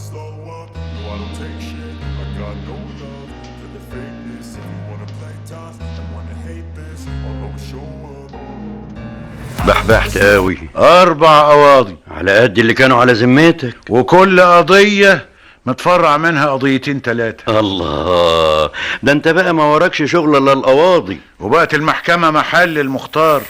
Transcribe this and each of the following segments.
slow up. No, I don't take shit. I got no love for the fakeness. If you wanna play tough and wanna hate this, I'll always show up. بحبحت قوي 4 قواضي على قد اللي كانوا على ذمتك. وكل قضية متفرع منها قضيتين 3. الله، ده انت بقى ما وراكش شغل الا القواضي. وبقت المحكمة محل المختار.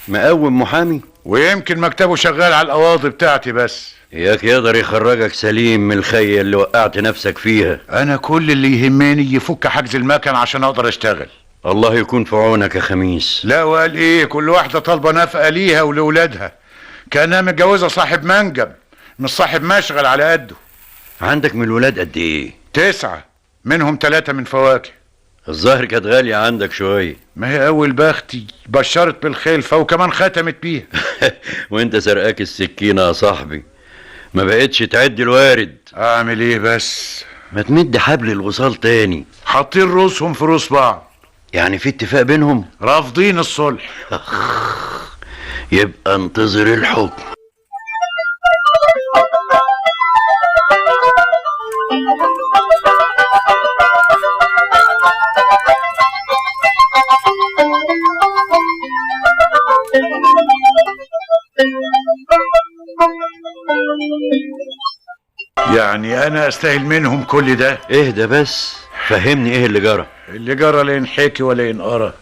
مقوم محامي ويمكن مكتبه شغال على القواضي بتاعتي بس. اياك يقدر يخرجك سليم من الخية اللي وقعت نفسك فيها. انا كل اللي يهمني يفك حجز المكن عشان اقدر اشتغل. الله يكون في عونك يا خميس. لا وقال ايه، كل واحدة طالبة نفقة ليها ولولادها، كأنها متجوزة صاحب منجم مش صاحب مشغل على قده. عندك من الولاد قد ايه؟ 9 منهم 3 من فواكه. الظاهر كانت غالية عندك شوية. ما هي اول بختي بشرت بالخلفة وكمان ختمت بيها. وانت سرقاك السكينة يا صاحبي، ما بقتش تعد الوارد. اعمل ايه بس؟ ما تمد حبل الوصال تاني. حاطين روسهم في روس بعض. يعني في اتفاق بينهم؟ رافضين الصلح. يبقى انتظر الحكم. يعني انا استاهل منهم كل ده؟ اهدى بس، فهمني ايه اللي جرى. اللي جرى لا ينحكي ولا ينقرى.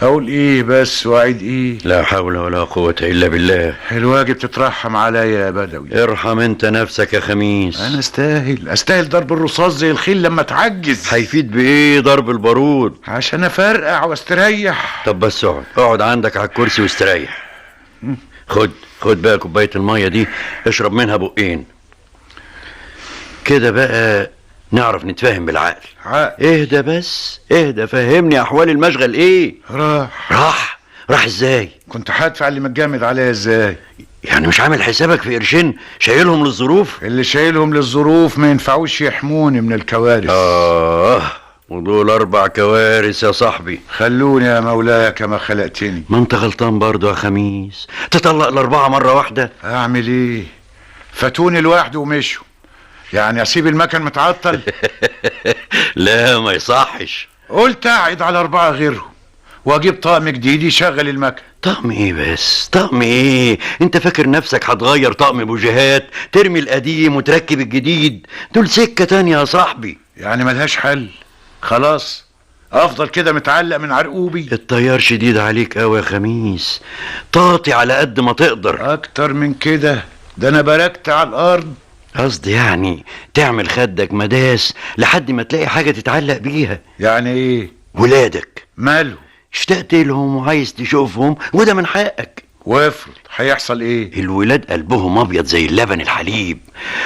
اقول ايه بس واعيد ايه؟ لا حول ولا قوة الا بالله. الواجب تترحم عليا يا بدوي. ارحم انت نفسك يا خميس. انا استاهل ضرب الرصاص زي الخيل لما تعجز. هيفيد بايه ضرب البارود؟ عشان افرقع واستريح. طب بس اقعد عندك على الكرسي واستريح. خد بقى كوباية المية دي، اشرب منها بقين كده بقى نعرف نتفاهم بالعقل. اهدى بس، اهدى، فهمني احوال المشغل ايه. راح ازاي؟ كنت هدفع اللي متجمد عليا ازاي؟ يعني مش عامل حسابك في قرشين شايلهم للظروف؟ اللي شايلهم للظروف ما ينفعوش يحموني من الكوارث. ودول 4 كوارث يا صاحبي. خلوني يا مولاي كما خلقتني. ما انت غلطان برضو يا خميس، تطلق ال4 مرة واحدة. اعمل ايه؟ فاتوني لوحده ومشوا، يعني اسيب المكن متعطل؟ لا ما يصحش. قلت اعد على 4 غيرهم واجيب طقم جديد يشغل المكن. طقم ايه بس؟ طقم ايه؟ انت فاكر نفسك هتغير طقم بوجيهات، ترمي القديم وتركب الجديد؟ دول سكة تانية يا صاحبي. يعني ملهاش حل؟ خلاص افضل كده متعلق من عرقوبي؟ الطيار شديد عليك قوي يا خميس، طاطي على قد ما تقدر. اكتر من كده، ده انا بركت على الارض. قصدي يعني تعمل خدك مداس لحد ما تلاقي حاجة تتعلق بيها. يعني ايه؟ ولادك ماله؟ اشتقت لهم وعايز تشوفهم وده من حقك. وافرض هيحصل ايه؟ الولاد قلبهم ابيض زي اللبن الحليب،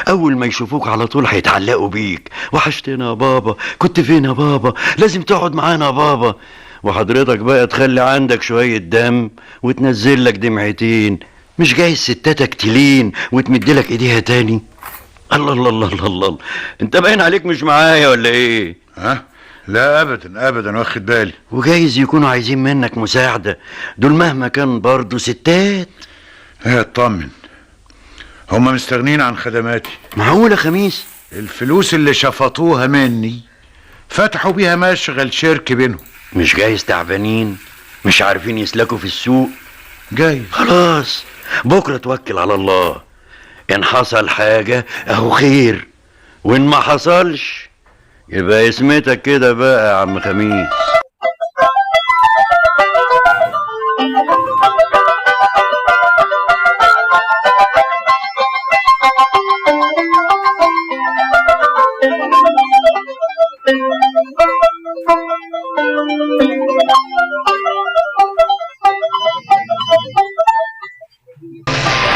اول ما يشوفوك على طول هيتعلقوا بيك. وحشتنا يا بابا، كنت فين يا بابا، لازم تقعد معانا يا بابا. وحضرتك بقى تخلي عندك شوية دم وتنزل لك دمعتين. مش جاي ستاتك تلين وتمدلك ايديها تاني؟ الله الله الله الله الله، انت باين عليك مش معايا ولا ايه؟ لا ابدا واخد بالي. وجايز يكونوا عايزين منك مساعدة، دول مهما كان برضو ستات. اطمن، هما مستغنين عن خدماتي. معقول يا خميس؟ الفلوس اللي شفطوها مني فتحوا بيها مشغل شرك بينهم. مش جايز تعبانين، مش عارفين يسلكوا في السوق؟ جايز. خلاص بكرة توكل على الله، ان حصل حاجة اهو خير، وان ما حصلش يبقى اسمتك كده بقى يا عم خميس.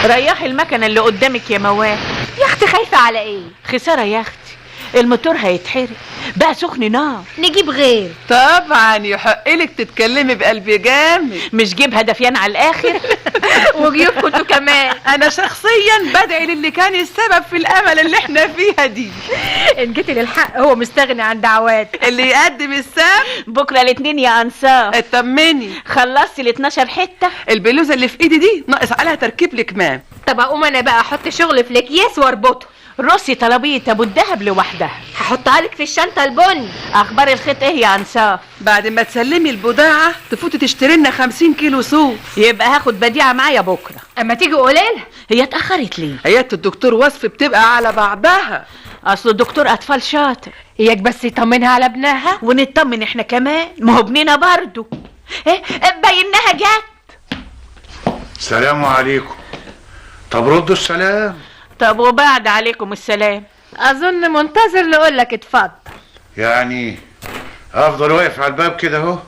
ريحي المكنه اللي قدامك يا مواه. يا اختي خايفه على ايه؟ خساره يا اختي، الموتور هيتحرق بقى سخن نار. نجيب غير. طبعا يحق لك تتكلمي بقلب جامد، مش جيبها دفيان على الاخر. وجيوبكم انتوا كمان. انا شخصيا بدعي للي كان السبب في الامل اللي احنا فيها دي. ان جيتي للحق هو مستغني عن دعوات. اللي يقدم السام بكره الاثنين يا انصاف. اطمني، خلصتي ال 12 حته؟ البلوزه اللي في ايدي دي ناقص عليها تركيب الكمام. طب اقوم انا بقى احط شغل في الاكياس واربطه. رصي طلبية ابو الدهب لوحدها. هحطها لك في الشنطة البني. اخبار الخيط ايه يا انصاف؟ بعد ما تسلمي البضاعة تفوتي تشتري لنا 50 كيلو صوف. يبقى هاخد بديعة معايا بكرة. اما تيجي قوليلها. هي اتأخرت ليه؟ عيادة الدكتور وصفي بتبقى على بعضها. اصل الدكتور اطفال شاطر. اياك بس يطمنها على ابنها. ونطمن احنا كمان، ما هو ابننا برضه. ايه باينها جت. السلام عليكم. طب ردوا السلام. طب وبعد عليكم السلام. اظن منتظر نقولك اتفضل. يعني افضل واقف على الباب كده اهو؟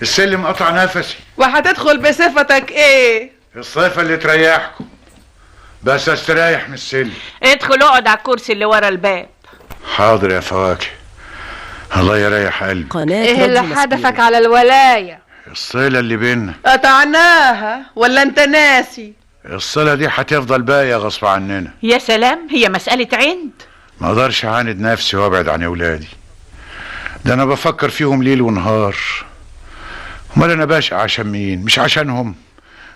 السلم قطع نفسي. وهتدخل بصفتك ايه؟ الصيفة اللي تريحكم، بس استريح من السلم. ادخل اقعد على الكرسي اللي ورا الباب. حاضر يا فواكه، الله يريح قلبي. ايه اللي حدفك على الولاية؟ الصلة اللي بينا. قطعناها ولا انت ناسي؟ الصلة دي هتفضل باقية غصب عننا. يا سلام، هي مسألة عند. ما اقدرش اعاند نفسي وابعد عن اولادي، ده انا بفكر فيهم ليل ونهار. امال انا باشا عشان مين؟ مش عشانهم،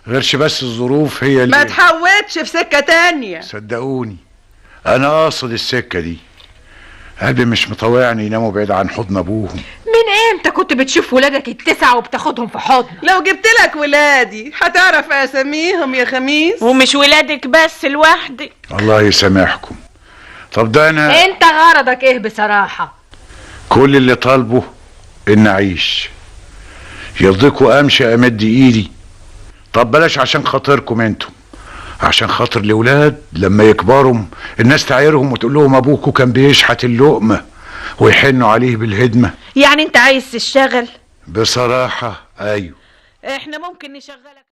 غيرش بس الظروف هي اللي ما تحوتش في سكة تانية. صدقوني انا قاصد السكة دي. قلبي مش مطوعني يناموا بعيد عن حضن ابوهم. من امتى كنت بتشوف ولادك التسعة وبتاخدهم في حضنك؟ لو جبت لك ولادي هتعرف اساميهم يا خميس. ومش ولادك بس لوحدك. الله يسامحكم. طب ده انا انت غرضك ايه بصراحة؟ كل اللي طالبه ان اعيش. يرضيكوا امشي امد ايدي؟ طب بلاش عشان خاطركم انتم، عشان خاطر الاولاد لما يكبروا الناس تعايرهم وتقول لهم ابوكوا كان بيشحت اللقمه ويحنوا عليه بالهدمه. يعني انت عايز تشتغل؟ بصراحه ايوه. احنا ممكن نشغلك.